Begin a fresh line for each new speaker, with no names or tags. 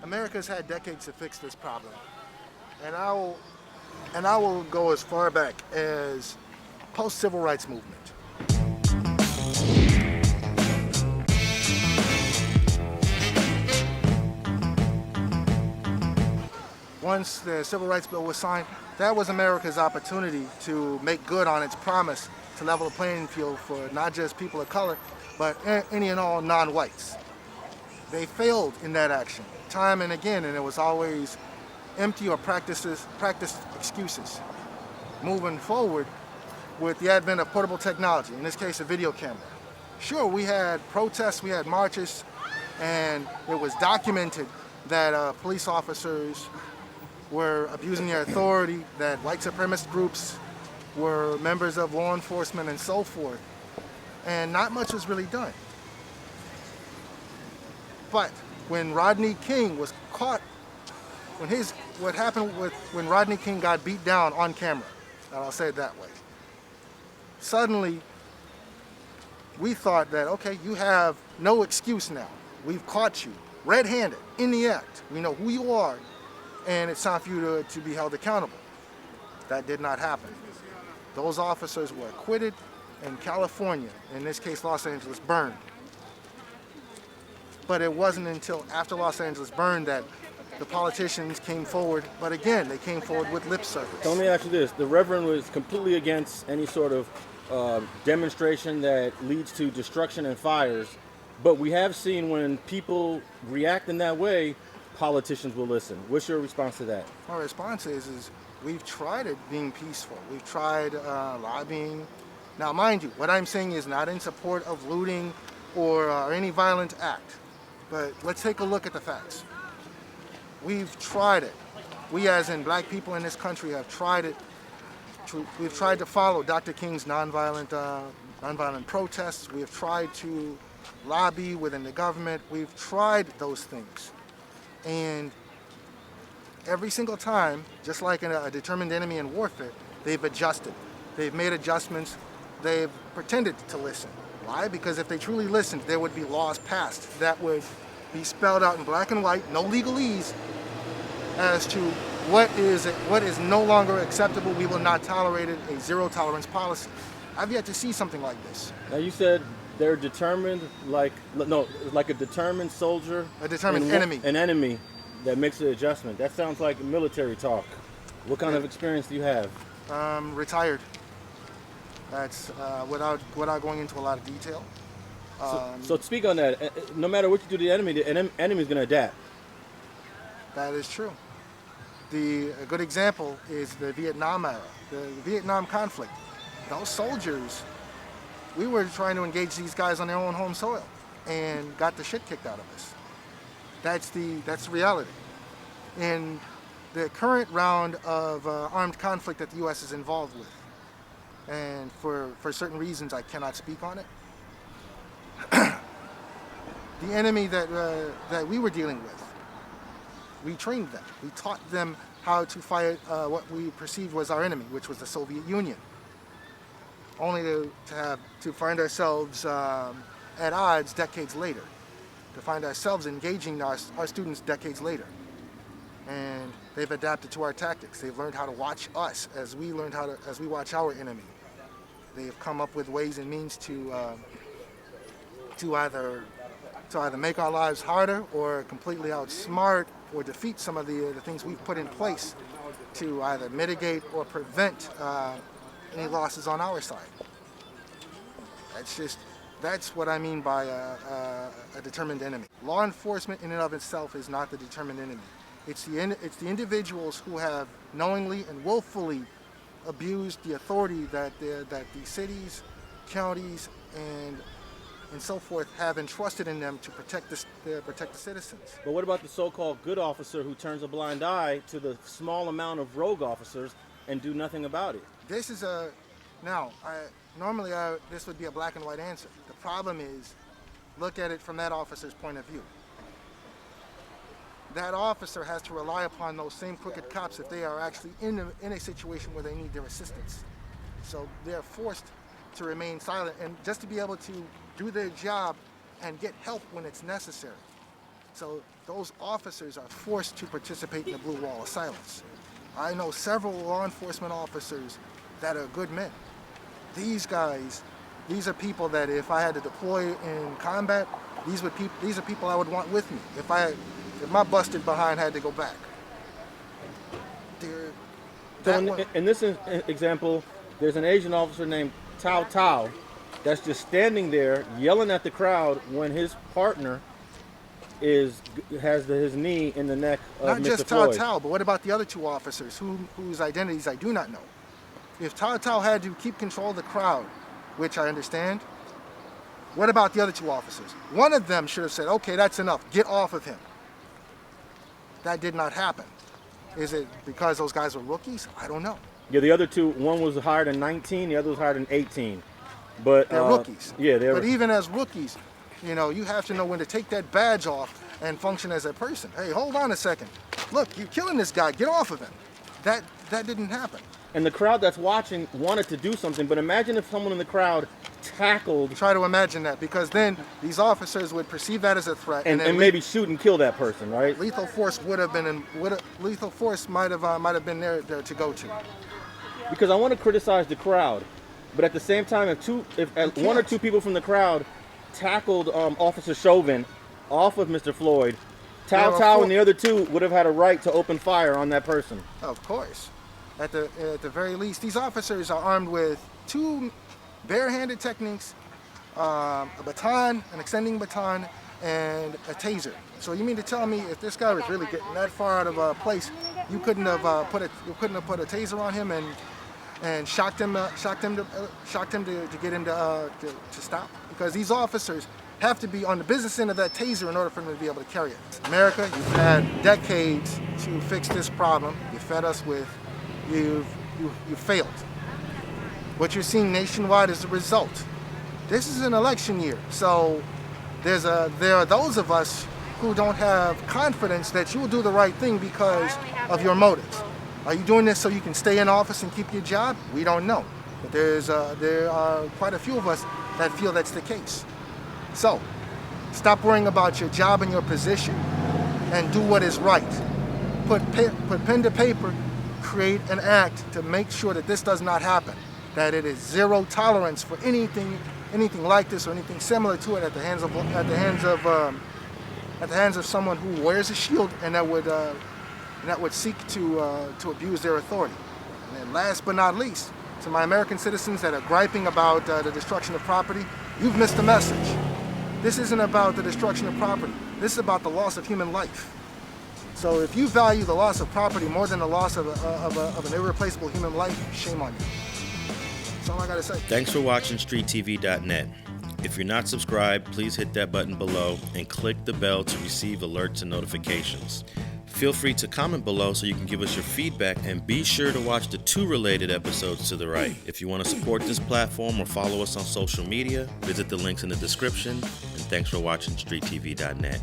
America's had decades to fix this problem, and I will go as far back as post-civil rights movement. Once the Civil Rights Bill was signed, that was America's opportunity to make good on its promise to level the playing field for not just people of color, but any and all non-whites. They failed in that action, time and again, and it was always empty or practiced excuses. Moving forward, with the advent of portable technology, in this case a video camera. Sure, we had protests, we had marches, and it was documented that police officers were abusing their authority, that white supremacist groups were members of law enforcement and so forth, and not much was really done. But when Rodney King was caught, when Rodney King got beat down on camera, and I'll say it that way, suddenly we thought that, okay, you have no excuse now. We've caught you red-handed in the act. We know who you are, and it's time for you to be held accountable. That did not happen. Those officers were acquitted, and California, in this case Los Angeles, burned. But it wasn't until after Los Angeles burned that the politicians came forward, but again, they came forward with lip service.
So let me ask you this. The Reverend was completely against any sort of demonstration that leads to destruction and fires, but we have seen when people react in that way, politicians will listen. What's your response to that?
Our response is we've tried it being peaceful. We've tried lobbying. Now, mind you, what I'm saying is not in support of looting or any violent act, but let's take a look at the facts. We've tried it. We, as in black people in this country, have tried it. We've tried to follow Dr. King's nonviolent protests. We have tried to lobby within the government. We've tried those things. And every single time, just like in a determined enemy in warfare, they've adjusted. They've made adjustments. They've pretended to listen. Why? Because if they truly listened, there would be laws passed that would be spelled out in black and white, no legalese, as to what is no longer acceptable. We will not tolerate it, a zero tolerance policy. I've yet to see something like this.
Now you said they're determined, like a determined soldier.
A determined enemy.
An enemy that makes an adjustment. That sounds like military talk. What kind of experience do you have?
Retired. That's without going into a lot of detail.
So speak on that. No matter what you do to the enemy is going to adapt.
That is true. A good example is the Vietnam era, the Vietnam conflict. Those soldiers, we were trying to engage these guys on their own home soil and got the shit kicked out of us. That's the reality. In the current round of armed conflict that the U.S. is involved with, and for certain reasons I cannot speak on it, the enemy that we were dealing with, we trained them. We taught them how to fight what we perceived was our enemy, which was the Soviet Union. Only to find ourselves at odds decades later, to find ourselves engaging our students decades later. And they've adapted to our tactics. They've learned how to watch us as we watch our enemy. They've come up with ways and means to either make our lives harder or completely outsmart or defeat some of the things we've put in place to either mitigate or prevent any losses on our side. That's what I mean by a determined enemy. Law enforcement in and of itself is not the determined enemy. It's the individuals who have knowingly and willfully abused the authority that the cities, counties, and so forth have entrusted in them to protect the citizens.
But what about the so-called good officer who turns a blind eye to the small amount of rogue officers and do nothing about it?
This is normally this would be a black and white answer. The problem is, look at it from that officer's point of view. That officer has to rely upon those same crooked cops if they are actually in a situation where they need their assistance. So they're forced to remain silent and just to be able to do their job and get help when it's necessary. So those officers are forced to participate in the blue wall of silence. I know several law enforcement officers that are good men. These guys, these are people that if I had to deploy in combat, these are people I would want with me if my busted behind had to go back.
So in this example, there's an Asian officer named Tao Tao that's just standing there yelling at the crowd when his partner has his knee in the neck of
Not
Mr.
just
Floyd.
Tao Tao, but what about the other two officers whose identities I do not know? If Tao Tao had to keep control of the crowd, which I understand, what about the other two officers? One of them should have said, okay, that's enough, get off of him. That did not happen. Is it because those guys were rookies? I don't know.
Yeah, the other two, one was hired in 19, the other was hired in 18. But
they're rookies.
Yeah,
But even as rookies, you know, you have to know when to take that badge off and function as a person. Hey, hold on a second. Look, you're killing this guy. Get off of him. That didn't happen.
And the crowd that's watching wanted to do something, but imagine if someone in the crowd tackled.
Try to imagine that, because then these officers would perceive that as a threat,
and maybe shoot and kill that person, right?
Lethal force would have been lethal force might have been there to go to.
Because I want to criticize the crowd, but at the same time, if one or two people from the crowd tackled Officer Chauvin off of Mr. Floyd, Tao Tao and the other two would have had a right to open fire on that person.
Of course. At the very least, these officers are armed with two barehanded techniques, a baton, an extending baton, and a taser. So you mean to tell me if this guy was really getting that far out of a place, you couldn't have put a taser on him and shocked him to get him to stop? Because these officers have to be on the business end of that taser in order for them to be able to carry it. America, you've had decades to fix this problem. You fed us with, you've failed. What you're seeing nationwide is the result. This is an election year, so there are those of us who don't have confidence that you will do the right thing because of your motives. Are you doing this so you can stay in office and keep your job? We don't know. But there are quite a few of us that feel that's the case. So, stop worrying about your job and your position and do what is right. Put pen to paper, create an act to make sure that this does not happen. That it is zero tolerance for anything like this or anything similar to it at the hands of someone who wears a shield and that would seek to abuse their authority. And then last but not least, to my American citizens that are griping about the destruction of property, you've missed the message. This isn't about the destruction of property. This is about the loss of human life. So if you value the loss of property more than the loss of an irreplaceable human life, shame on you. That's all I gotta say.
Thanks for watching StreetTV.net. If you're not subscribed, please hit that button below and click the bell to receive alerts and notifications. Feel free to comment below so you can give us your feedback, and be sure to watch the 2 related episodes to the right. If you want to support this platform or follow us on social media, visit the links in the description. And thanks for watching StreetTV.net.